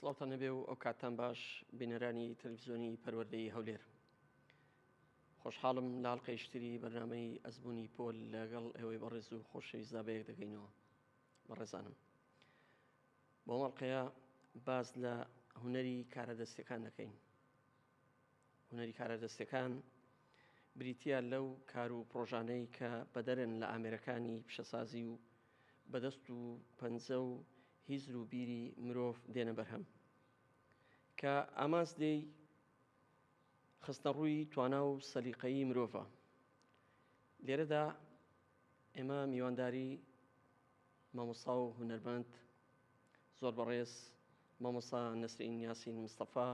سڵاوتان نەبێ و ئەو کاتان باش بینەرانی تەلەڤیزیۆنی پەروەردەی هەولێر. خۆشحاڵم لە حەڵقەی شتری بەرنامەی ئەزموونی پۆل لەگەڵ ئێوەی بەڕێز و خۆشەویستدا بەیەک دەکەینەوە. بەڕێزانم، بۆ مەڵقەیە باز لە هونەری کارەدەستیەکان دەکەین. هونەری کارەدەستیەکان بریتیە لەو کار و پرۆژانەی کە بەدەرن لە ئامێرەکانی پیشەسازی و بەدەست و پەنجە و هیزر و بیری مرۆڤ دێنە بەرهەم کە ئامانج دێی خستە ڕووی توانا و سەلیقەیی مرۆڤە. لێرەدا ئێمە میوانداری مامۆستا و هونەرمەند زۆر بەڕێز مامۆستا نەسرین یاسین مستەفا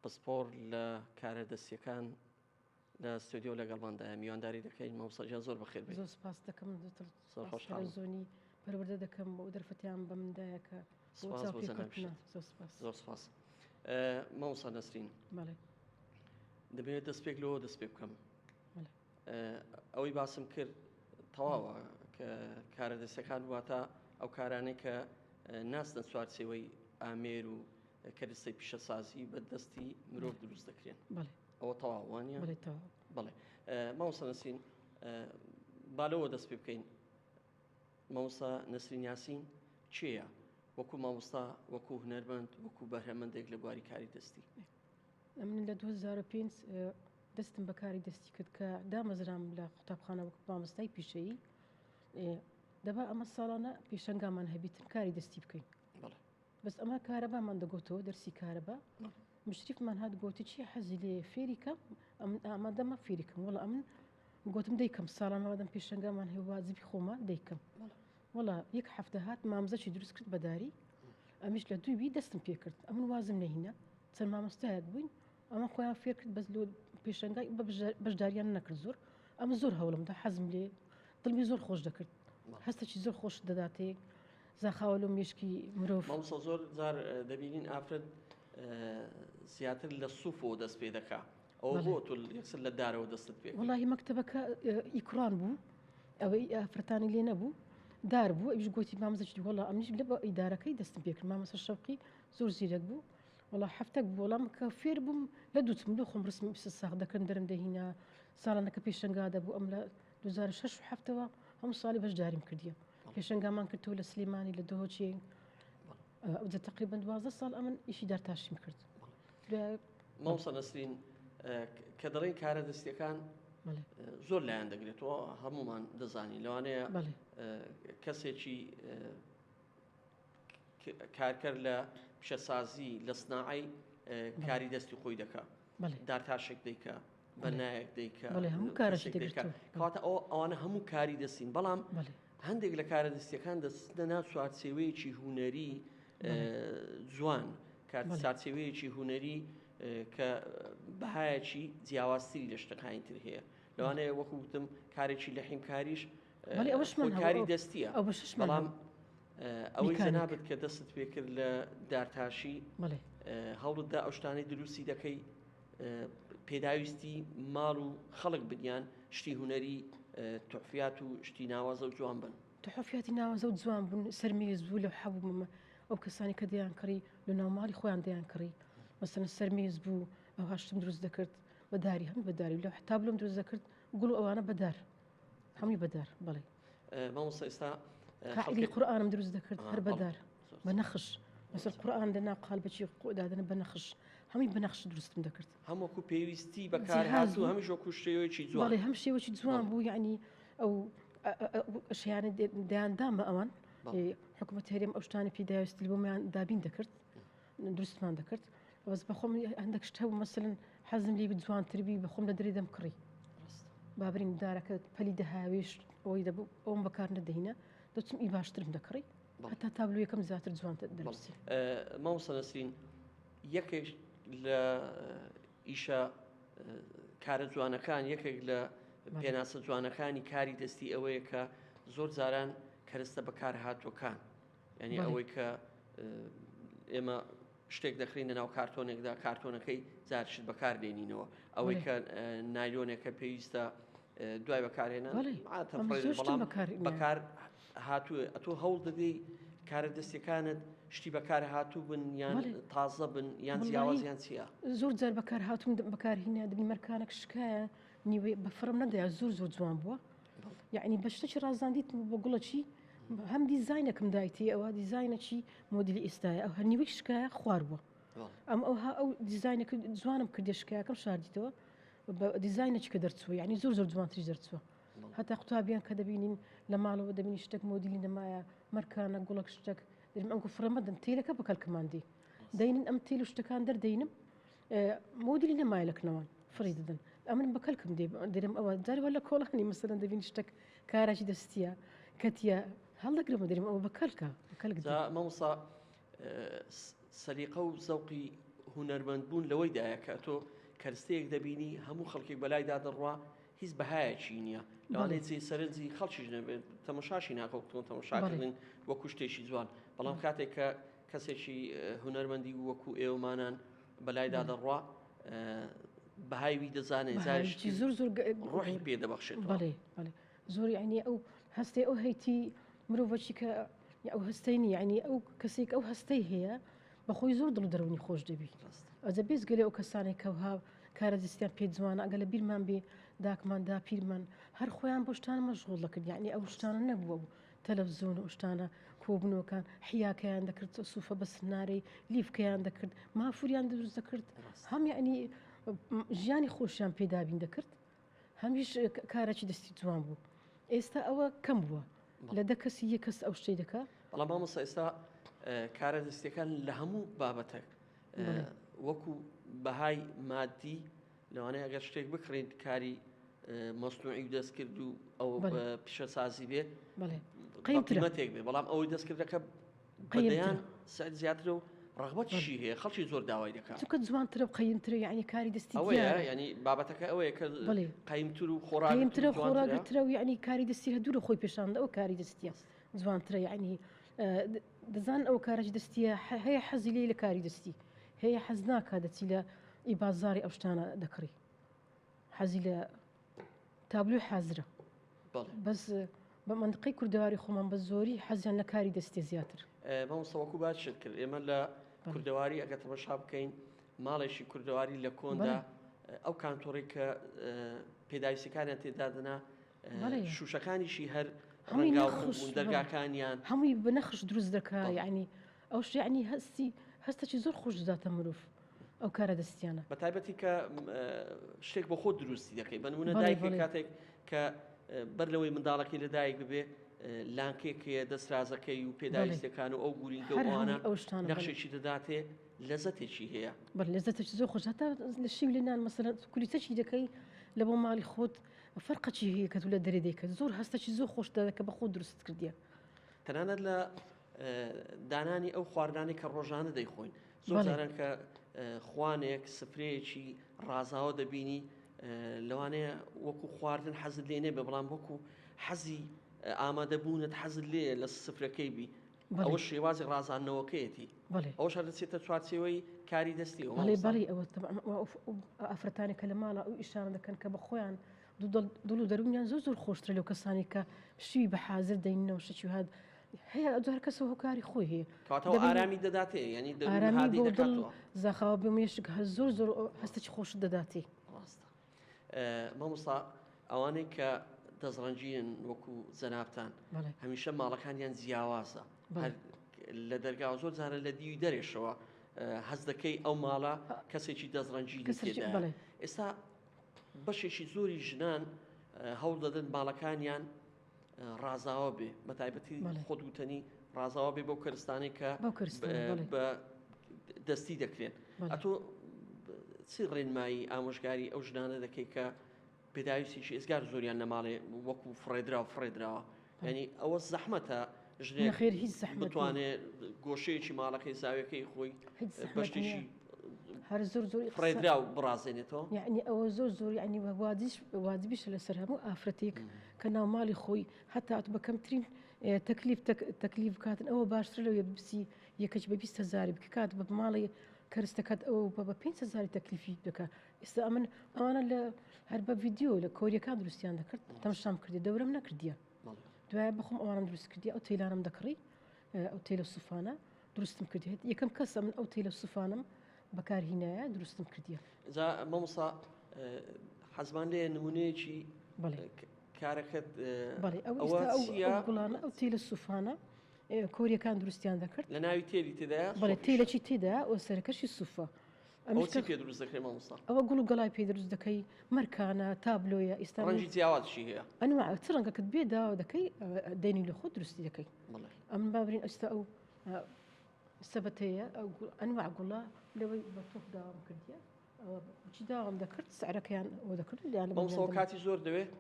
پسپۆر لە کارەدەستیەکان لە ستودیۆ لەگەڵماندایە میوانداری دەکەین. مامۆستا جان زۆر بەخێر بێت. زۆر سپاس دەکەم تەلەڤیزیۆنی پەروەردە دەکەم بۆ دەرفەتیان بە مندایە کە زۆر سپاس. مامۆستا نەسرین، دەبێت دەست پێک لەوە دەست پێ بکەم. ئەوەی باسم کرد تەواوە کە کارەدەستیەکان واتە ئەو کارانەی کە ناستن چوارچێوەی ئامێر و کەرەستەی پیشەسازی بەدەستی مرۆڤ دروست دەکرێن. ئەوە تەواو وانە؟ بەڵێ. مامۆستا نەسرین، با لەوە دەست پێ بکەین. مامۆستا نەسرین یاسین چێیە وەکو مامۆستا، وەکو هونەرمەند، وەکو بەرهەمەندێک لە بواری کاری دەستی؟ من لە 2005 دەستم بە کاری دەستی کرد کە دامەزرام لە قوتابخانە وەکو مامۆستای پیشەیی. دەبا ئەمە ساڵانە پێشەنگامان هەبیتن کاری دەستی بکەین. بەس ئەمە کارەبامان دەگوتەوە دەرسی کارەبا. مشریفمان هات گوتی چی حەزی لێ فێریکەم؟ ئامادەمە فێریکەم. وەڵا ئەمن گوتم دەیکەم ساڵانە وادەم پێشەنگامان هەیە واجبی خۆمە دەیکەم. وەڵا یەک هەفتە هات مامزەکی دروست کرد بەداری. ئەمیش لە دووی دەستم پێ کرد. ئەمن وازم نەهینە چەند مامۆستایەک بووین. ئەمە خۆیان فێر کرد بەس لۆ پێشەنگای بەشداریان نەکرد زۆر. ئەمە زۆر هەوڵمدا حەزم لێ دڵمی زۆر خۆش دەکرد. هەستێکی زۆر خۆش دەداتێ زاخاوە لەو مێشکی مرۆڤ. مامۆستا زۆر جار دەبینین ئافرەت زیاتر لە سووفەوە دەست پێ دەکا. ئەوە بۆ تۆ یەکسەر لە دارەوە دەستت پێ؟ وەڵاهی مەکتەبەکە ئیکڕان بوو، ئەوەی ئافرەتانی لێ نەبوو، دار بوو. ئەویش گوتی مامزەکی وەڵا ئەمنیش لە بە ئیدارەکەی دەستم پێ کرد. مامۆستا شەوقی زۆر زیرەک بوو. وەڵا هەفتەک بوو وەڵام کە فێر بووم لە دووچم لە خۆم ڕسم ساغ دەکەن دەرم دەهینە. ساڵانەکە پێشەنگا دەبوو. ئەم لە 2006 هەفتەوە هەموو ساڵی بەشداریم کردیە. پێشەنگامان کردەوە لە سلێمانی لە دۆهۆچێ. ئەوجە تقریبا 12 ساڵ ئەمن ئیشی دارتاشیم کرد. مامۆستا نەسرین، کە دەڵێن کارەدەستیەکان زۆر لایەن دەگرێتەوە، هەمومان دەزانی. لەوانەیە کەسێکی کارکەر لە پیشەسازی لە سناعی کاری دەستی خۆی دەکا، دارتاشێک دەیکا، بەنایەک دەیکا، کەواتە ئەوانە هەموو کاری دەستین. بەڵام هەندێک لە کارەدەستیەکان دەستنە ناو چوارچێوەیەکی هونەری جوان، چوارچێوەیەکی هونەری کە بەهایەکی جیاوازتری لە شتەکانی تر هەیە. لەوانەیە وەکو وتم کارێکی لە حیمکاریش کاری دەستیە. بەڵام ئەوەی جەنابەت کە دەستت پێ کرد لە دارتاشی هەوڵتدا ئەو شتانەی دروستی دەکەی پێداویستی ماڵ و خەڵک بنیان شتی هونەری تحفیات و شتی ناوازە و جوان بن. تحفیاتی ناوازە و جوان بوون سەرمێز بوو لە حەبوومە ئەو کەسانی کە دەیان کڕی لە ناوماڵی خۆیان دەیان کڕی. مەسەن سەرمێز بوو ئەو هاشتم دروست دەکرد بەداری هەمی بەداری لەو حتابلۆم دروست دەکرد گوڵ و ئەوانە بەدار هەمی بەدار. بەڵێ مامۆستا ئێستا قائیدی قورئانم دروست دەکرد هەر بەدار بە نەخش. مەسەر قورئان دەنا قالبەچی دادنە بە نەخش هەمی بە نەخش دروستم دەکرد. هەمووەکو پێویستی بەکار هاتوو هەمیش وەکو شێوەیەکی جوان. بەڵێ هەم شێوەی جوان بوو. یعنی ئەو شیانە دایاندام بە ئەوان حکوومەت هەرێم ئەو شتانە پێداویستی بۆمیان دابین دەکرد دروستمان دەکرد. بەس بەخۆم هەندێک شت هەبوو مەسەلەن حەزم لێ جوانتربی بەخۆم لە دەرێ دەم کڕی. بابرین دارەکە پەلی دەهاوێش ئەوەی دەبوو ئەوم بەکار نەدەهینە دەچم ئی باشترم دەکڕی هەتا تابلۆ یەکەم زیاتر جوانتر دەنووسی. مامۆستا نەسرین، یەکێک لە ئیشە کارە جوانەکان، یەکێک لە پێناسە جوانەکانی کاری دەستی ئەوەیە کە زۆر جاران کەرەستە بەکار هاتووەکان، یعنی ئەوەی کە ئێمە شتێک دەخرینە ناو کارتۆنێکدا کارتۆنەکەی زارشت بەکار دێنینەوە. ئەوەی کە نایلۆنێکە پێویستە دوای بەکارهێنان بەکار هاتووە. ئەتۆ هەوڵ دەدەی کارەدەستیەکانت شتی بەکار هاتوو بن یان تازە بن یان جیاوازیان چییە؟ زۆر جار بەکار هاتوون بەکارهێنا دەبی مەرکانێک شکایە نیوێ بە فڕم نەدەیا زۆر جوان بووە یعنی بە شتێکی ڕازاندیت بە گوڵەچی هەم دیزاینەکەم دایتی ئەوە دیزاینەکی مۆدلی ئێستاە ئەو هەرنیوەی شکایە خوار بووە ئەو دیزاینەکە جوانم کردێ شکایەکەم شاردیتەوە بە دیزاینێکی کە دەرچووە یعنی زۆر جوانتری دەرچووە هەتا قوتابیان کە دەبینین لە ماڵەوە دەبینی شتێک مۆدلی نەمایە مەرکانە گوڵک شتێک دەم ئەم فرەمەدەن تێلەکە بەکەلکەماندی دەینن ئەم تێل و شتەکان دەردەینم مۆدلی نەمایە لەکنەوەن فڕی دەدەن ئەمن بەکەلکم دەرم ئەوە جارەوە لە کۆڵانی مەسەرەن دەبین شتێک کاراشی دەستیە کەتیە هەڵدەگرمە دەرم ئەوە بەکەلکە مامۆستا سەلیقە و زەوقی هونەرمەندبوون لەوەیدایە کە تۆ کەرستەیەک دەبینی هەموو خەڵکێک بەلایدا دەڕوا هیچ بەهایەکی نییە لەوانێت جێ سەرنجی خەڵکیش نەبێت تەمەشاشی ناکەوتون تەمەشاکردن وەکو شتێکی جوان بەڵام کاتێک کە کەسێکی هونەرمەندی وەکو ئێوەمانان بەلایدا دەڕوا بەهایوی دەزانێت زارشتی زۆر ڕۆحی پێدەبەخشێت زۆر یعنی ئەو هەستێ ئەو هەیتی مرۆڤەکی کە ئەو هەستەی نی یعنی ئەو کەسێک ئەو هەستەی هەیە بەخۆی زۆر دڵ دەرونی خۆش دەبی ئەجە بێز گەلێ ئەو کەسانێک کەها کارە دەستیان پێ جوانە ئەگە لە بیرمان بێ داکماندا پیرمان هەر خۆیان بۆ شتان مەشغوڵ دەکرد یعنی ئەو شتانە نەبووە و تەلەڤزیۆن و شتانە کۆبنەوەکان حیاکەیان دەکرد سوفە بە سنارەی لیفکەیان دەکرد مافوریان دروست دەکرد هەم یعنی ژیانی خۆشیان پێدابین دەکرد هەمیش کارێکی دەستی جوان بوو ئێستا ئەوە کەم بووە لە دە کەسی یە کەس ئەو شتەی دەکا بەڵام مامۆستا ئێستا کارە دەستیەکان لە هەموو بابەتێک وەکو بەهای مادی لەوانەیە ئەگەر شتێک بکڕین کاری مەسنوعی دەست کرد و ئەو پیشەسازی بێ قیمەتێک بێ بەڵام ئەوەی دەستکردەکە بەدەیان سعد زیاترە و ڕغبەتیشی هەیە خەڵکی زۆر داوای دەکات چونکە جوانترە و قەیمترە یعنی کاری دەستی ئەوەیە ینی بابەتەکە ئەوەیە کە قەیمتر و قەیمترە خۆراگرترە و یعنی کاری دەستی هە دوورە خۆی پێشاندا ئەو کاری دەستیە جوانترە یعنی دەزان ئەو کارێکی دەستیە هەیە حەزی لێ لە کاری دەستی هەیە حەز ناکات دەچی لە ئیبازاری ئەو شتانە دەکڕی حەزی لە تابلوی حازرە بەس بە منطقەی کوردەواری خۆمان بە زۆری حەزیان لە کاری دەستی زیاتر مامۆستاوەکو باشت کرد ئێمە لە کوردەواری ئەگە تەمەشا بکەین ماڵێکی کوردەواری لە کۆندا ئەو کانتۆڕی کە پێداویستەکانیان تێدادنا شوشەکانیشی هەر ڕەنگاوبوون دەرگاکانیان هەمووی بنەخش دروست دەکا یعنی ئەو یعنی هەستێکی زۆر خۆش دەداتە مرۆڤ ئەو کارە دەستیانە بە تایبەتی کە شتێک بە خۆ دروستی دەکەی بە نمونە دایکێک کاتێک کە بەر لەوەی منداڵەکەی لە دایک ببێ لانکێکەیە دەسترازەکەی و پێداویستەکان و ئەو گورینگە ئەوانە نەخشێکی دەداتێ لەزەتێکی هەیە بەر لەزەتێکی زۆر خۆش هەتا لە شیو لێنان مەسەلەن کولیتەکی دەکەی لە بۆ ماڵی خۆت فەرقەکی هەیە کە تو لە دەرێ دەیکەت زۆر هەستێکی زۆر خۆش دەکە بە خۆ دروست کردیە تەنانەت لە دانانی ئەو خواردانی کە ڕۆژانە دەیخۆین زۆر جاران کە خوانێک سفرەیەکی ڕازاوە دەبینی لەوانەیە وەکو خواردن حەزت لێ نێبێ بەڵام وەکو حەزی ئامادەبوونت حەزت لێ لە سفرەکەی بی ئەوە شێوازی ڕازاندنەوەکەیەتی ئەوەش دەچێتە چوارچێوەی کاری دەستی بەڵێ ئەوە ئافرەتانی کە لە ماڵە ئەو ئیشان دەکەن کە بە خۆیان دڵ و دەرونیان زۆر زۆر خۆشترە لەو کەسانی کە شوی بە حازر دەینەوە شتێکی هات هەیە جار کەسەوە هۆکاری خۆی هەیە ئارامی دەداتێ ینی ئارامی بۆ دڵ زاخاوە بمێشک زۆر زۆر هەستێکی خۆش دەداتی مامۆستا ئەوانەی کە دەزڕەنجین وەکو زەنابتان هەمیشە ماڵەکانیان جیاوازە لە دەرگاوە زۆر جارە لە دیوی دەرێشەوە هەز دەکەی ئەو ماڵە کەسێکی دەزڕەنجی تێدا ئێستا بەشێکی زۆری ژنان هەوڵ دەدەن ماڵەکانیان ڕازاوە بێ بە تایبەتی خۆدوتنی ڕازاوە بێ بەو کەرستانی کە بە دەستی دەکرێن ئەتۆ چی ڕێنمایی ئامۆژگاری ئەو ژنانە دەکەی کە پێداویستیشی ئێزگار زۆریان نەماڵێ وەکو فڕێدراوە ینی ئەوە زەحمەتە ژنێک خێر هیچ زەحمەت بتوانێت گۆشەیەکی ماڵەکەی زاویەکەی خۆی بەشتێکی هەر زۆر زۆر فڕێدرا و بڕازێنێتەوە یعنی ئەوە زۆر زۆر ینی واجبیشە لەسەر هەموو ئافرەتێک کە ناو ماڵی خۆی هەتا بەکەمترین تەکلیف کاتن ئەوە باشتر لەوێ بسی یەکەچ بە 20,000 بکە کات بە ماڵی کەرستەکەت ئەو بە 5,000 تەکلیفی دەکات ئێستا ئەوانە لە هەر بە ڤیددیۆ لە کۆریەکان دروستیان دەکرد تەماشام کردی دەورم نەکردیە دوایە بخۆم ئەوانم دروست کردی ئەو تەیلانم دەکڕی ئەو تێلە سوفانە دروستم کردێت یەکەم کەسە من ئەو تێلە سوفانم بەکارهینایە دروستم کردیە جا مامۆستا حەزمان لێ نمونەیەکی بەڵێ کارەکەت بەڵێ ئەو ئەوە ئێستا چییە؟ ئەو گوڵانە ئەو تێلە سوفانە کۆریەکان دروستیان دەکرد لە ناوی تێری تێدایە بەڵێ تێلەکی تێدا ئەو سەرەکەشی سوفە ئەو چی پێ دروست دەکرێت مامۆستا ئەوە گوڵ و گەڵای پێ دروست دەکەی مەرکانە تابلۆیە ئێستا ڕەنگی جیاوازشی هەیە ئەنواع چ ڕەنگەکەت بێداوە دەکەی دەینی لە خۆ دروستی دەکەی بڵێ ئەم بابرین ئەستا ئەو سەبەتەیە ئەو ئەنواع گوڵە لەوەی بە تۆپ داوام کردیە ئەوە چی داوام دەکرد سعرەکەیان ئەوە دەکرد لە مامۆستا کاتی زۆر دەوێت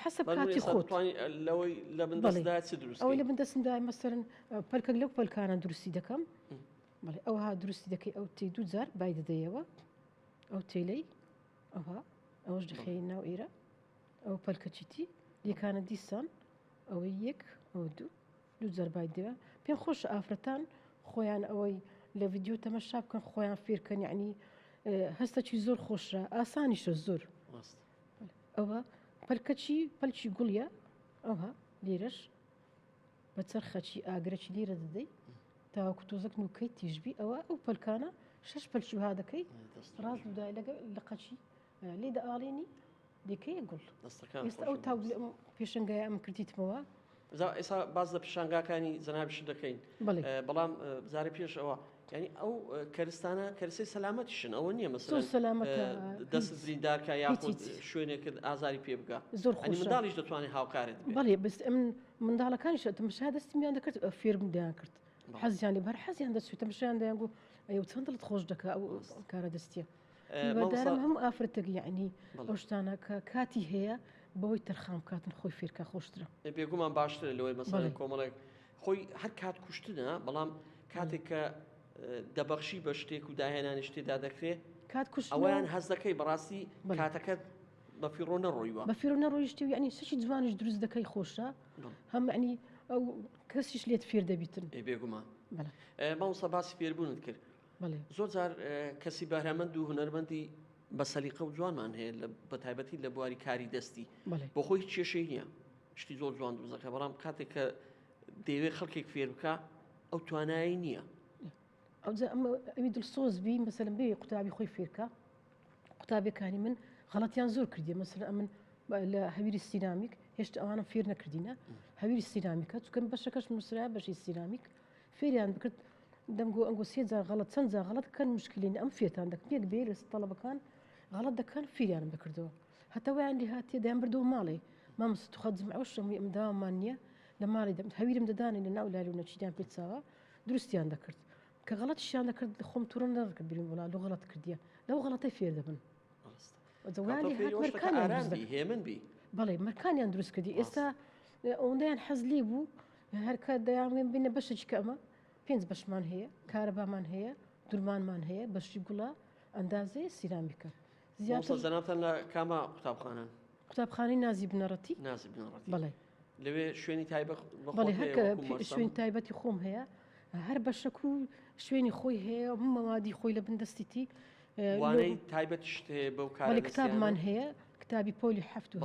حسب کاتی خۆت لەوەی لە بندەستدا چ دروست ئەو لە بندەستمدا مەسەرن پەلکە لەو پەلکانە دروستی دەکەم بەڵێ ئەوها دروستی دەکەی ئەو تێ دوو جار بای دەدەیەوە ئەو تێلەی ئەوها ئەوەش دەخەی ناو ئێرە ئەو پەلکەچیتی دیکانە دیسان ئەوەی یەک ئەو دوو جار بای دەوە پێم خۆش ئافرەتان خۆیان ئەوەی لە ڤیددیو تەمەشا بکەن خۆیان فێرکەن یعنی هەستەکی زۆر خۆشە ئاسانیشە زۆر ئەوە پەلکی گوڵیە ئەوها لێرەش بە چەرخەچی ئاگرەی لێرە دەدەی تاوەکو تۆزەک نوکەی تیژبی ئەوە ئەو پەلکانە 6 پەلکی وها دەکەی ڕاست دوای لە قەچی لێ دەئاڵێنی دیکەیە گوڵ ئێستا ئەو تا پێشنگای ئەم کردیتمەوە ئێستا باز لە پیشانگاکانی زەنابش دەکەین بەڵام زارە پێش ئەوە ینی ئەو کەرستانە کەرسی سەلامەتیشن ئەوە نییە مەسەر دەست زریندارکە یاخود شوێنێکرد ئازاری پێ بگە زۆر منداڵیش دەتوانێت هاوکارێت بەڵێ بەس ئەم منداڵەکانیش تەمەشا دەستمیان دەکرد فێرمدیان کرد حەزیان لێ بەر حەزیان دەچێت تەمەشایان دەیان گو ئەو چەند دڵت خۆش دەکە ئەو کارە دەستیە بەدارم هەموو ئافرەتێک یعنی ئەو شتانە کە کاتی هەیە بەوەی تەرخام کاتن خۆی فێرکە خۆشترە بێگومان باشترە لەوەی مەسەڵەن کۆمەڵێک خۆی هەر کات کوشتنە بەڵام کاتێک کە دەبەخشی بە شتێک و داهێنانی شتێدا دەکرێت کات کوشت ئەویان هەز دەکەی بەڕاستی کاتەکەت بە فیڕۆ نەڕۆیوە بە فیڕۆ نەڕۆیشتی و یعنی سەشی جوانیش دروست دەکەی خۆشە هەم عنی ئەو کەسیش لێت فێر دەبیتن بێگومان مامۆستا باسی فێربوونت کرد زۆر جار کەسی بەهرەمەند و هونەرمەندی بە سەلیقە و جوانمان هەیە بە تایبەتی لە بواری کاری دەستی بۆ خۆی کێشەی نییە شتی زۆر جوان دروست دەکە بەڵام کاتێک کە دەیەوێت خەڵکێک فێر بکە ئەو توانایی نییە ئەوی دڵسۆزبی مەسەلەن بێ قوتابی خۆی فێرکە قوتابەکانی من غەڵەتیان زۆر کردی مەسەلەن ئەمن لە هەویری سیرامیک هێشتا ئەوانە فێر نەکردینە هەویری سیرامیکە چکەم بەشەکەش نووسرا بەشی سیرامیک فێریان بکرد دەمگو ئەنگۆ سێ جار غەڵەت چەند جار غەڵەت کەن مشکلین ئەم فێتان دەکەن پێک بێ لە تەڵەبەکان غەڵەت دەکەن فێریانم دەکردەوە هەتاوایان لێ هاتیە دەیان بردەوە ماڵێ مامۆستا تو خەت جمعە شەمووی ئەم داوامان نییە لە ماڵی هەویرم دەدانێ لە ناو لالو نەچیدیان پێ چاوە دروستیان دەکرد کە غەڵەتیشیان دەکرد خۆم تووڕە نەڕکرد ببین وڵا لە غەڵەت کردیە لەو غەڵەتەی فێر دەبن بەڵێ مەرکانیان دروست کردی ئێستا ئەوەندەیان حەز لێ بوو هەرکە دەیان بینە بەشێکی کە ئەمە 5 بەشمان هەیە کارەبامان هەیە دوورمانمان هەیە بەشی گوڵە ئەندازەیە سیرامیکە زیاتر لە کامە قوتابخانە قوتابخانەی نازی بنەڕەتی بەڵێ لەوێ شوێنی تایبەت بەڵێ هەرکە شوێن تایبەتی خۆم هەیە هەر بەشەک و شوێنی خۆی هەیە مەوادی خۆی لە بندەستیتی وانەی تایبەت شت هەیە بەو کارە کتابمان هەیە کتابی پۆلی 7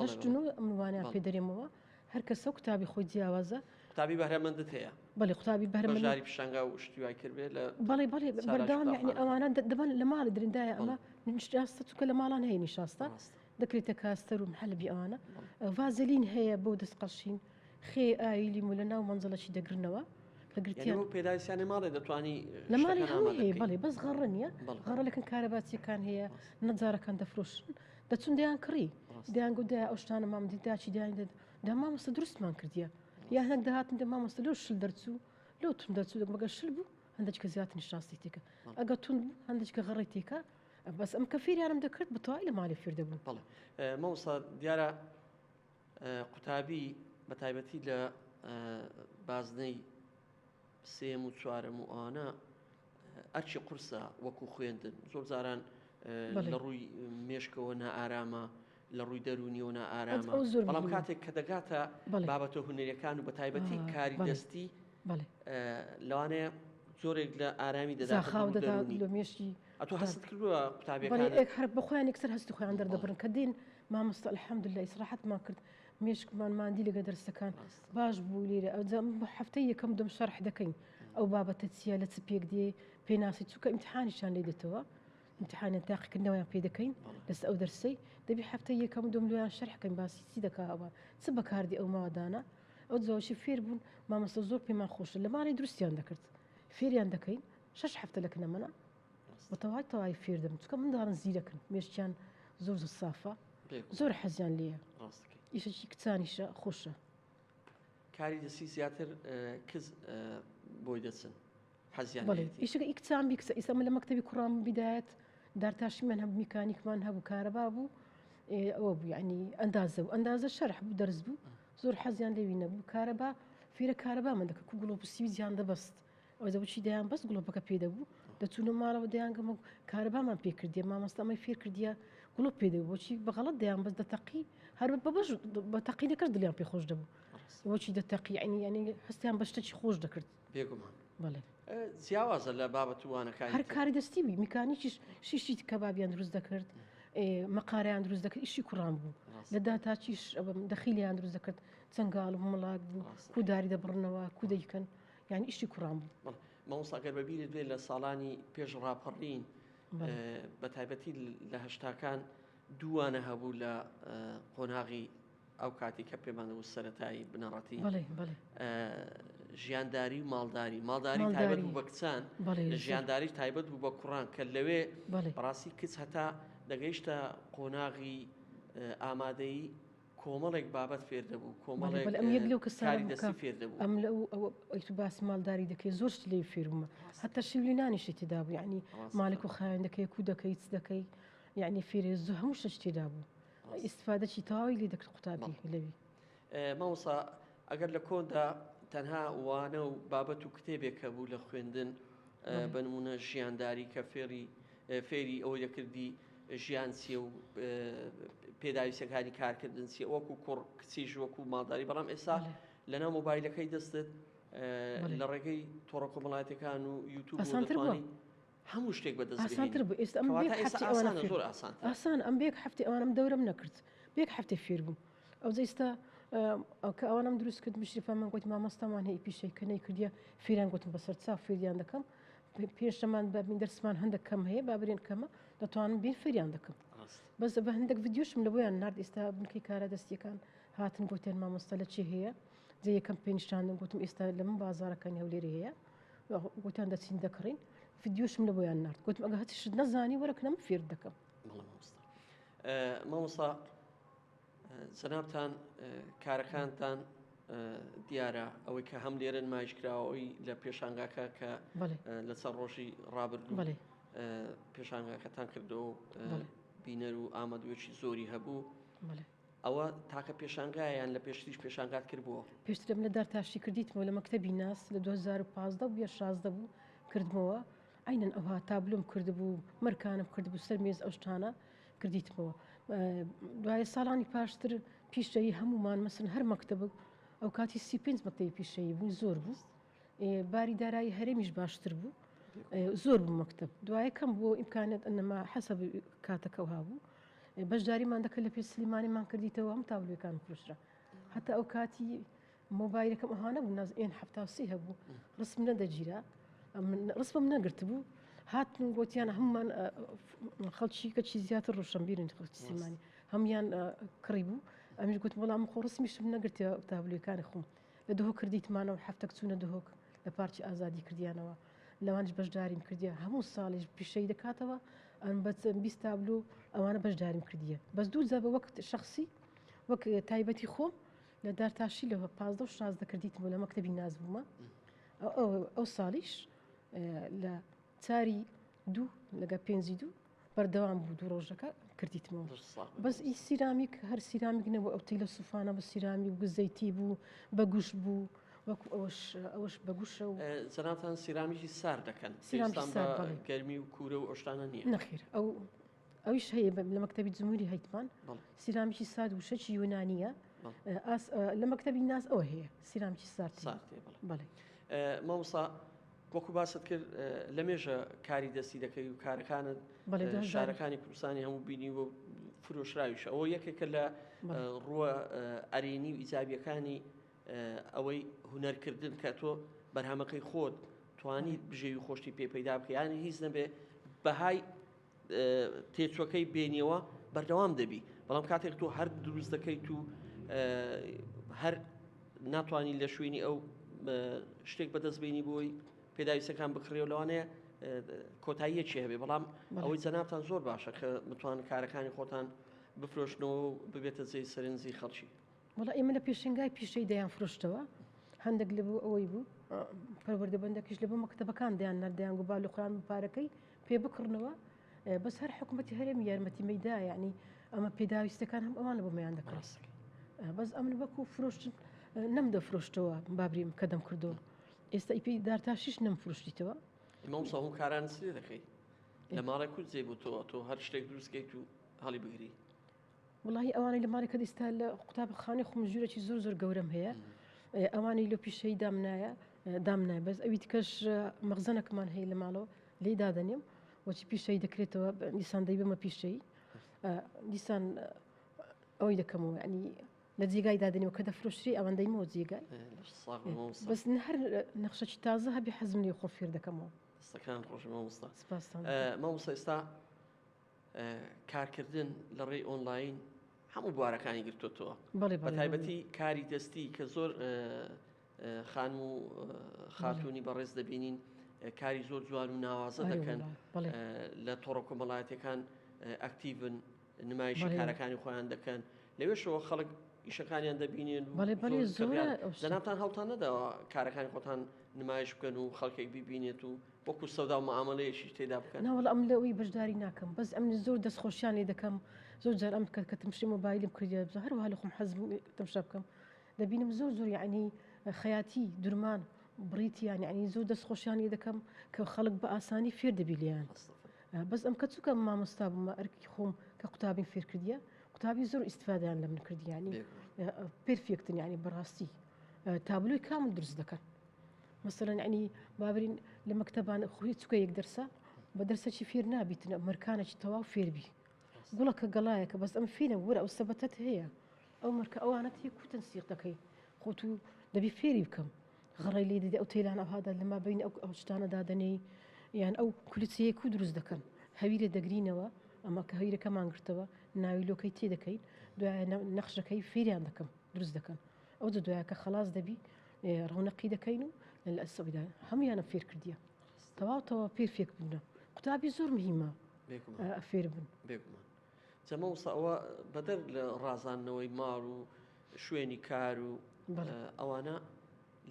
ئەموانیان پێ دەرێمەوە هەر کەسە کتابی خۆی جیاوازە قوتابی بەهرەمەندت هەیە بەڵێ قوتابی بەهرەمەندی پیشنگا و شتیوای کردێت لە بەڵێ بەردەوام یعنی ئەوانە دەبن لە ماڵی درێندایە ئەمە نشاستە چکە لە ماڵان هەیە نیشاستە دەکرێتە کاستەر و محەلبی ئەوانە ڤازەلین هەیە بۆ دەستقەشین خێ ئایلی و لە ناو مەنزڵەکی دەگرنەوە گرتیان پێداویستیانی ماڵێ دەتوانی لە ماڵی هەموو هەیە بەڵێ بەس غەڕە نییە غەڕەلەکەن کارەباچیەکان هەیە نەجارەکان دەفرۆشن دەچون دەیان کڕی دەیان گودای ئەو شتانە مامدی داچی دایان دا مامۆستا دروستمان کردیە یا هەنێک داهاتن دە مامۆستا لەو شل دەرچوو لەو تون دەرچوو مەگە شل بوو هەندێککە زیاتنی شاستی تێکە ئەگە تون بوو هەندێککە غەڕی تێکە بەس ئەم کە فێریانم دەکرد بەتەواوی لە ماڵی فێر دەبوو بەڵێ مامۆستا دیارە قوتابی بە تایبەتی لە بازنەی سێم و چوارم و ئەوانە ئەرچی قورسە وەکو خوێندن زۆر جاران لە ڕووی مێشکەوە نائارامە لە ڕووی دەرونیەوە نائارامە بەڵام کاتێک کە دەگاتە بابەتە هونەریەکان و بە تایبەتی کاری دەستی لەوانەیە زۆرێک لە ئارامی دەدا مێشتی ئەتۆ هەست کردووە قوتابیەکان هەر بەخۆیان یەکسەر هەستی خۆیان دەردەبرن کە دین مامۆستا الحەمدولله ئیسراحەتمان کرد مێشکمان ماندی لەگە دەرسەکان باش بوو لێرە ئەو هەفتەی یەکەم دەم شەرح دەکەین ئەو بابەتە چیە لە چ پێک دێ پێناسی چووکە ئیمتحانیشان لێ دێتەوە امتحانە تاقیکردنەوەیان پێ دەکەین لەس ئەو دەرسەی دەبی هەفتە یەکەم و دۆملویان شەرحکەین باسی چی دەکەوە چ بەکاردی ئەو ماوەدانە ئەو جوشی فێر بوون مامەستە زۆر پێمان خۆشە لە ماڵی دروستیان دەکرد فێریان دەکەین 6 هەفتە لەکنە منە بەتەواای تەواوی فێر دەبن چکە منداڵن زیرەکن مێشتیان زۆر سافە زۆر حەزیان لێە ئیشەکی کچانیشە خۆشە کاری دەستی زیاتر کز بۆی دەچن حەزیان ئیشەکە ئیکچان بیکسە ئیسەمە لە مەکتەبی کوڕام بدایەت دارتاشیمان هەبوو میکانیکمان هەبوو کارەبا بوو ئەوە بوو ینی ئەندازە شەرح بوو دەرز بوو زۆر حەزیان لێوی نەبوو کارەبا فێرە کارەبامان دەکە و گڵۆپ سیویزیان دەبەست ئەو دەبچی دەیان بەست گڵۆپەکە پێدەبوو دەچوونە ماڵەوە دەیانگەمە و کارەبامان پێکردیە مامۆستامای فێر کردیە گڵۆپ پێدەبوو بۆچی بەغەڵەت دەیان بەس دەتەقی هەر بەبەش بە تەقی دەکرد دڵیان پێ خۆش دەبوو بۆچی دەتەقی ینی هەستیان بەشتەی خۆش دەکرد بێگومان بەڵێ جیاوازە لە بابەتوانەکان هەر کاری دەستی بووی میکانیکیش شیشی کەبابیان دروست دەکرد مەقارەیان دروست دەکرد ئیشی کوڕان بوو لە داتاچیش دەخیلیان دروست دەکرد چەنگاڵ مڵات بوو کوداری دەبڕنەوە کودەیکەن یعنی ئیشی کوڕان بوو مامۆستاگەر بەبیرت بێت لە ساڵانی پێش ڕاپەڕین بە تایبەتی لە هەشتاکان دووانە هەبوو لە قۆناغی ئەو کاتی کە پێمان وە سەرەتایی بنەڕەتی ژیانداری و ماڵداری تایبەت بوو بە کچان ژیانداری تایبەت بوو بە کوڕان کە لەوێ بەڕاستی کچ هەتا دەگەیشتە قۆناغی ئامادەی کۆمەڵێک بابەت فێر دەبوو کۆمەڵێک لەو کەسانی دەستی فێر دەبوو ئەم لەو باس ماڵداری دەکەی زۆر لێ فێرمە هەتا شیولینانیشی تێدا بوو یعنی مالک و خاوێن دەکەی کو دەکەی چ دەکەی یعنی فێرێ زۆر هەموو شت تێدا بوو ئیسفادەی تەواوی لێ دەکرد قوتابی لەوی مامۆستا ئەگەر لە کۆندا تەنها وانە و بابەت و کتێبێکە بوو لە خوێندن بە نمونە ژیانداری کە فێری ئەوەی دەکردی ژیان چیە و پێداویستەکانی کارکردن چیە وەکو کوڕ کچیش وەکو ماڵداری بەڵام ئێستا لەناو مۆبایلەکەی دەستت لە ڕێگەی تۆڕە کۆمەڵایەتەکان و یوتیوب هەموو شتێک ئاسانتر بوو ئێستا ئاسان ئەم بێک هەفتی ئەوانم دەورم نەکرد بێک هەفتی فێر بوو ئەو ئێستا کە ئەوانم دروست کرد مشریفەمان گوت مامۆستامان هەیە پیشەی کە نەیکردیە فێریان گوتم بەسەر چاو فێریان دەکەم پێشەمان بەبین دەرسمان هەندێک کەم هەیە بابرێن کەمە دەتوانم بیر فێریان دەکەم بەس بە هەندێک ڤیدیۆشم لە بۆیان نرد ئێستا بنکەی کارە دەستیەکان هاتن گوتێن مامۆستا لە چی هەیە جێ یەکەم پێنیشتاندن گوتم ئێستا لە من بازارەکانی هەولێری هەیە گوتیان دەچین دەکڕین ڤیدیۆشم لە بۆیان نرد گوتم ئەگە هەتیشت نەزانی وەرەکەم فێر دەکەم مامۆستا جەنابتان کارەکانتان دیارە ئەوەی کە هەم لێرن مایشکراوەی لە پێشانگاکە کە لەسەر ڕۆژی ڕابردوو پێشانگاکەتان کردەوە بینەر و ئامادەوێکی زۆری هەبوو ئەوە تاکە پێشانگایان لە پێشتیش پێشانگات کردبووە پێشترم لە دارتاشی کردیتمەوە لە مەکتەبی ناس لە 2015 بێ 16 بوو کردمەوە ئاینەن ئەوها تابلۆم کردبوو مەرکانم کردبوو سەر مێز ئەو شتانە کردیتمەوە دوایە ساڵانی پاشتر پیشەیی هەمومان مەسن هەر مەکتەبک ئەو کاتی 35 مەکتەبی پیشەیی بووی زۆر بوو باری دارایی هەرێمیش باشتر بوو زۆر بوو مەکتەب دوایە کەم بۆ ئیمکانێت ئەنەما حەسەب کاتەکەو هابوو بەشداریمان دەکرد لە پێ سلیمانیمان کردیتەوە هەم تابلۆکان کوشرا هەتا ئەو کاتی مۆبایلەکەم ئەوانە بوو نازئێن هەفتاسی هەبوو ڕسم نەدەگیرا ڕسمم نەگرت بوو هاتن گوتیان هەمومان خەڵکی کەچی زیاتر ڕۆشنبیرن خەڵکی سلیمانی هەمیان کڕی بوو ئەمیش گوت وەڵام خۆ ڕسمیشم نەگرتە تابلۆکانی خۆم لە دهۆ کردیتمانەوە هەفتەک چوونە دهۆک لە پارکی ئازادی کردیانەوە لەوانش بەشداریم کردیە هەموو ساڵیش پیشەی دەکاتەوە ئەم بە 20 تابلۆ ئەوانە بەشداریم کردیە بەس دوو جا بە وەک شخصی وەک تایبەتی خۆم لە دارتاشی لەوە 15 و 16 کردیتمەوە لە مەکتەبی ناز بوومە ئەو ساڵیش لە چاری دوو لەگە 5 بەردەوام بوو دوو ڕۆژەکە کردیتمەوە بەس ئی سیرامیک هەر سیرامیک نەبوو ئەو تەی لە سوفانە بە سیرامی و گزەیتی بوو بە گوشت بوو وەکو ئەوش بە گوشە و جەنابتان سیرامیکی سار دەکەن گەرمی و کوورە و ئەشتانە نییە نەخیر ئەویش هەیە لە مەکتەبی جمهوری هەیتمان سیرامیکی ساد و شەکی یۆنانیە لە مەکتەبی ناز ئەوە هەیە سیرامیکی سارد بەڵێ مامۆستا وەکو باست کرد لە مێژە کاری دەستی دەکەی و کارەکانت شارەکانی کوردستانی هەموو بینی و فرۆشراویشە ئەوە یەکێکە لە ڕووە ئەرێنی و ئیجابیەکانی ئەوەی هونەرکردن کە تۆ بەرهەمەکەی خۆت توانیت بژێوی خۆشتی پێ پەیدا بکەیانی هیچ نەبێ بەهای تێچوەکەی بینیەوە بەردەوام دەبی بەڵام کاتێک تۆ هەر دروست دەکەیت و هەر ناتوانانی لە شوێنی ئەو شتێک بەدەستبینی بۆی پێداویستەکان بکڕێ و لەوانەیە کۆتاییەکی هەبێ بەڵام ئەوەی جەنابتان زۆر باشە کە بتوان کارەکانی خۆتان بفرۆشنەوە و ببێتە جێی سەرنجی خەڵکی. وڵا ئێمە لە پێشنگای پیشەی دەیان فرۆشتەوە هەندێک لە بوو ئەوەی بوو پەروەردەبەندێکیش لە بۆ مەکتەبەکان دەیان نەردەیان گوبا لە خۆیان پارەکەی پێ بکڕنەوە بەس هەر حکوومەتی هەرێمی یارمەتی مەیدا یعنی ئەمە پێداویستەکان هەم ئەوانە بۆ مەیان دەکڕاست بەس ئەمن وەکو فرۆشتن نەمدە فرۆشتەوە بابریم کە دەم کردەوە ئێستا ئیپی دارتاشیش نەمفرۆشتیتەوە مامۆستا هەموو کاران سێ دەکەی لە ماڵێک کوت جێ بوو تۆ هەر شتێک دروستکەیت و هەڵی بگری وڵی ئەوانەی لە ماڵێکە ئێستا لە قوتابخانەی خۆم ژوورێکی زۆر گەورەم هەیە ئەوانەی لە پیشەی دامنای بەس ئەوی تکەش مەغزەنەکەمان هەیە لە ماڵەوە لێ دادەنێم وەچی پیشەی دەکرێتەوە دیسان دەی بمە پیشەی دیسان ئەوەی دەکەمەوە ینی لە جێگای دادنەوە کە دەفرۆشتری ئەوەندەیمەوە جێگای بەس هەر نەخشەی تازە هەبی حەزم لێ خۆ فێر دەکەمەوە دەستەکان خۆش مامۆستا مامۆستا ئێستا کارکردن لە ڕێی ئۆنلاین هەموو بوارەکانی گرتوتەوە بە تایبەتی کاری دەستی کە زۆر خانم و خاتونی بەڕێز دەبینین کاری زۆر جوان و ناوازە دەکەن لە تۆڕە کۆمەڵایەتەکان ئەکتیڤن نمایشی کارەکانی خۆیان دەکەن لەوێشەوە خەڵک ئیشەکانیان دەبینێن جەنابتان هەڵتان نەداوە کارەکانی خۆتان نمایش بکەن و خەڵکێک ببینێت و وەکو سەودا و مەعامەلەیەکی تێدا بکەن ناوەڵ ئەم لەوەی بەشداری ناکەم بەس ئەم زۆر دەستخۆشیان لێ دەکەم زۆر جار ئەم کە تمشی مۆبایلم کردی هەروها لە خۆم حەزم تەمشا بکەم دەبینم زۆر یعنی خەیاتی دورمان بریتیان یعنی زۆر دەستخۆشیان لێ دەکەم کە خەڵک بە ئاسانی فێر دەبی لێیان بەس ئەم کە چووکە مامۆستا بوومە ئەرکی خۆم کە قوتابین فێر کردیە قوتابی زۆر ئیسفادیان لە من کردی ینی پێرفێکتن ینی بەڕاستی تابلۆی کامل دروست دەکەن مثلا ینی بابرین لە مەکتەبان خوی چووکە یەک دەرسە بە دەرسەکی فێر نابیتنە مەرکانێکی تەواو فێربی گوڵەکە گەڵایەکە بەس ئەم فێنە وەرە ئەو سەبەتت هەیە ئەو مەرکە ئەوانەت هەیە کوتن سیق دەکەی خۆت و دەبی فێری بکەم غەڕی لێ دەدە ئەو تێلان ئەوهادا لەما بین ئەو شتانە دادەنەی یان ئەو کولچەیە کو دروست دەکەن هەویرە دەگرینەوە ئەمە کە هەویرەکەمان گرتەوە ناوی لۆکەی تێ دەکەین دوایە نەخشەکەی فێریان دەکەم دروست دەکەن ئەو دوایە کە خلاص دەبی ڕەونەقی دەکەین و لە ئەسەویدا هەمویانە فێر کردیە تەواو پێرفێک بوونە قوتابی زۆر مهمە فێر بن جەمەوسا ئەوە بەدەر لە ڕازاندنەوەی ماڵ و شوێنی کار و ئەوانە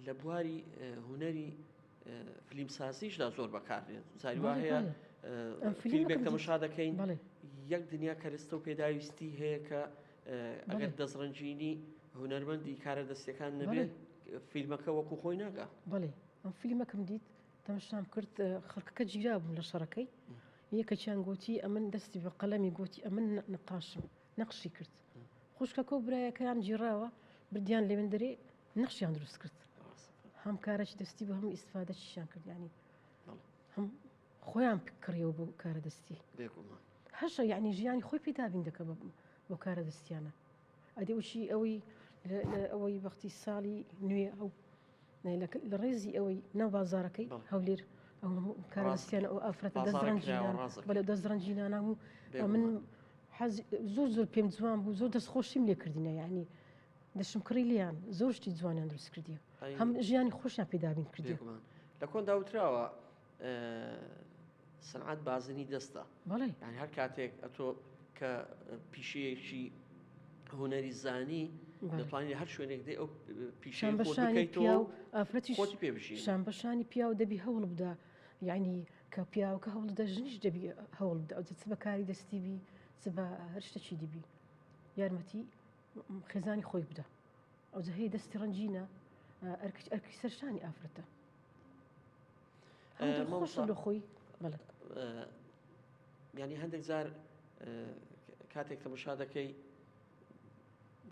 لە بواری هوەری فلیمسازیشدا زۆر بەکاردێن زاری وا هەیە فیلمێک تەماشا دەکەین یەک دنیا کەرستە و پێداویستی هەیە کە ئەگەر دەستڕەنجینی هونەرمەندی کارە دەستیەکان نەبێت فیلمەکە وەکو خۆی ناگا بەڵێ ئەم فیلمەکەم دیت تەماشام کرد خەڵکەکە گیرا بووم لە شەڕەکەی یەکەچیان گوتی ئەمن دەستی بە قەلەمی گوتی ئەمن نەقاشم نەقشی کرد خوشکەکە و برایەکەیان گیراوە بردیان لێ من دەرێ نەخشیان دروست کرد هەم کارێکی دەستی بە هەموو ئیسفادەچیشیان کرد ینی هەم خۆیان کڕیەوە بۆ کارە دەستی هەشە یعنی ژیانی خۆی پێدابین دەکە بۆ کارە دەستیانە ئەدێ وشی ئەوەی وەختی ساڵی نوێ ئەو لە ڕێزی ئەوەی نەو بازارەکەی هەولێر ئەو کارە دەستیانە ئەو ئافرەتە دەستڕەنجینان بەلە دەستڕەنجینانە و من زۆر پێم جوان بوو زۆر دەستخۆشیم لێ کردینە یعنی دەشم کڕی لیان زۆر شتی جوانیان دروست کردیە هەم ژیانی خۆشیان پێدابین کردی لە کۆن داوتراوە سەنعەت بازنی دەستە بەڵێ یعنی هەر کاتێک ئەتۆ کە پیشەیەکی هوەری زانی دەتوانێت هەر شوێنێک دێ ئەو پیشەی بەشانی و ئافرەتی خۆتی پێبژین شان بەشانی پیا و دەبی هەوڵ بدا یعنی کە پیاوەکە هەوڵ دەژنیش دەبی هەوڵ بدە ئەو چ بەکاری دەستی بی چ بە هەر شتێکی دیبی یارمەتی خێزانی خۆی بدە ئەو هەیە دەستی ڕەنجینە ئەرکی سەرشانی ئافرەتە لە خۆی ینی هەندێک جار کاتێک تەماشا دەکەی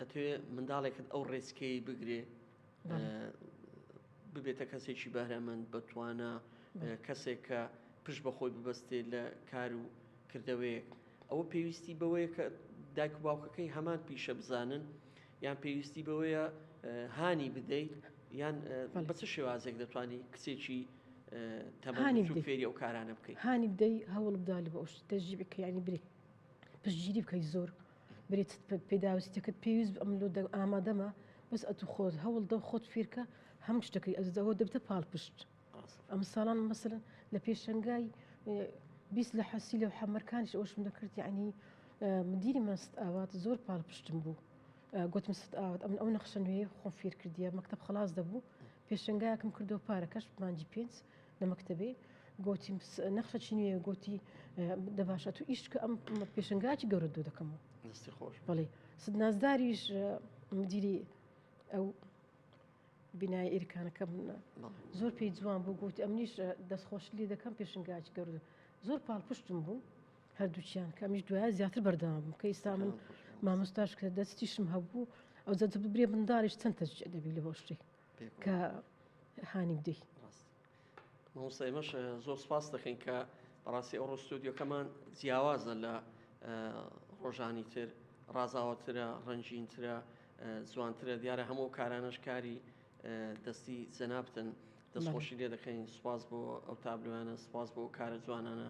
دەتوێت منداڵێکت ئەو ڕێچکەی بگرێ ببێتە کەسێکی بەهرەمەند بەتوانە کەسێک کە پشت بەخۆی ببەستێ لە کار و کردەوەیەک ئەوە پێویستی بەوەیە کە دایک و باوکەکەی هەمان پیشە بزانن یان پێویستی بەوەیە هانی بدەیت یان بە چ شێوازێک دەتوانی کچێکی تەمەند و فێری ئەو کارانە بکەیت هانی بدەی هەوڵ بدالی بە ئەوش تەژی بکە ینی برێ پشتگیری بکەی زۆر برێت پێداویستەکەت پێویست ئەملۆ ئامادەمە بەس ئەتو خۆت هەوڵ دە خۆت فێرکە هەم شتەکەی ئەزەوە دەبتە پاڵپشت ئەم ساڵان مەسەرن لە پێشەنگای 20 لە حەسی لە حەمەرکانیش ئەوشم دەکرد یعنی مدیری مەست ئاوات زۆر پاڵپشتم بوو گوتم ست ئاوات ئەو نەخشە نوێ خۆم فێر کردیە مەکتب خلاص دەبوو پێشەنگایەکەم کردەوە پارەکەش مانجی 5 لە مەکتەبێ گوتی نەخشەی نوێ گوتی دەباشە تو ئیشکە ئەم پێشنگاکی گەورە دوو دەکەمەوە دەستی خۆش بەڵێ سد نازداریش مدیری ئەو بینای ئێرکانەکەم زۆر پێی جوان بوو گوتی ئەمنیش دەستخۆش لێ دەکەم پێشنگاکی گەورە زۆر پاڵپشتم بوو هەردووچیان کەمیش دوای زیاتر بەردەوام بووم کە ئێستا من مامۆستاش کە دەستیشم هەبوو ئەو جە ببرێ منداڵیش چەند تەج دەبی لە بۆشتی کە هانی بدەی مامۆستا ئێمەش زۆر سپاس دەکەین کە بەڕاستی ئەو ڕۆستودیۆکەمان جیاوازە لە ڕۆژانی تر ڕازاوەترە ڕەنجینترە جوانترە دیارە هەموو کارانەش کاری دەستی جەنابتن دەستخۆشی لێ دەکەین سوپاس بۆ ئەو تابلوانە سپاس بۆ کارە جوانانە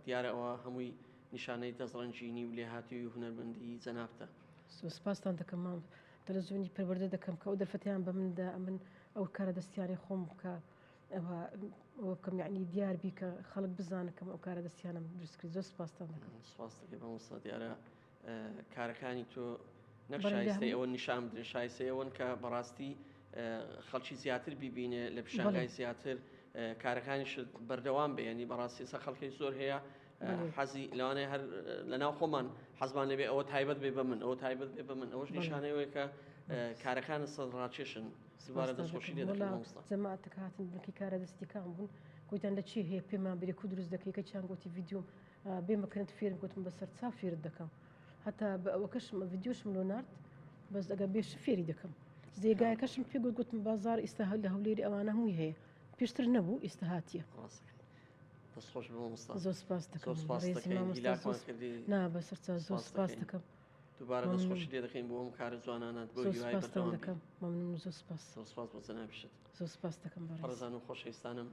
دیارە ئەوە هەمووی نیشانەی دەستڕەنجینی و لێهاتووی و هونەرمەندی جەنابتە سپاسان دەکەم مام تەلەڤیزیۆنی پەروەردە دەکەم کە ئەو دەرفەتیان بە مندا من ئەو کارە دەستیانی خۆم بکە ئەوە بکەم یعنی دیار بی کە خەڵک بزانەکەم ئەو کارە دەستیانم دروستکرد زۆر سپاسان دەکەم سپاس دەکەم مامۆستا دیارە کارەکانی تۆ نەک شایستەی ئەوە نیشان بدرێ شایستەی ئەوەن کە بەڕاستی خەڵکی زیاتر بیبینێ لە پیشانگای زیاتر کارەکانیش بەردەوام بێ ینی بەڕاستی سە خەڵکی زۆر هەیە حەزی لەوانەیە هەر لەناو خۆمان حەزمان لەبێ ئەوە تایبەت بێ بە من ئەوە تایبەت بێ بە من ئەوەش نیشانەیەوەیە کە کارەکانە سەرڕاکێشن دووبارە دەستخۆشی لێ دەکەم مامۆستا جەماعەتەکە هاتن بنکی کارە دەستیەکان بوون گوتیان لە چی هەیە پێمان برێ کو دروست دەکەی کە چیان گوتی ڤیدیۆم بێمەکەنت فێرم گوتم بەسەر چاو فێرت دەکەم هەتا بە ئەوەکەشم ڤیدیۆشم لۆ نارد بەس ئەگە بێش فێری دەکەم زێگایەکەشم پێ گوتم بازار ئێستا لە هەولێری ئەوانە هەمووی هەیە پێشتر نەبوو ئێستا هاتیە دەستخۆش بۆ مامۆستا زۆر سپاس دەکەم نا بەسەر زۆر سپاس دەکەم دووبارە دەستخۆشی لێ دەکەین بۆ ئەم کارە جوانانات بۆ دەکەم مەمنون زۆر سپاس سپاس بۆ جەنابیشت زۆر سپاس دەکەم بەڕێزان و خۆشەویستانم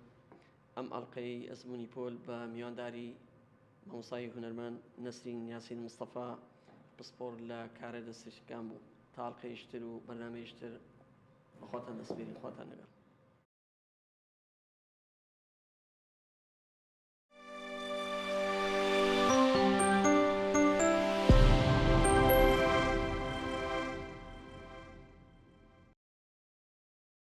ئەم ئەڵلقەی ئەزمموی پۆل بە میوانداری مامۆستای هونەرمەند نەسرین یاسین مستەفا پسپۆر لە کارە دەستیشتەکان بوو تا ئەڵلقەیشتر و بەرنامەیشتر بەخواتان دەسپێرین خواتان لەگەڵ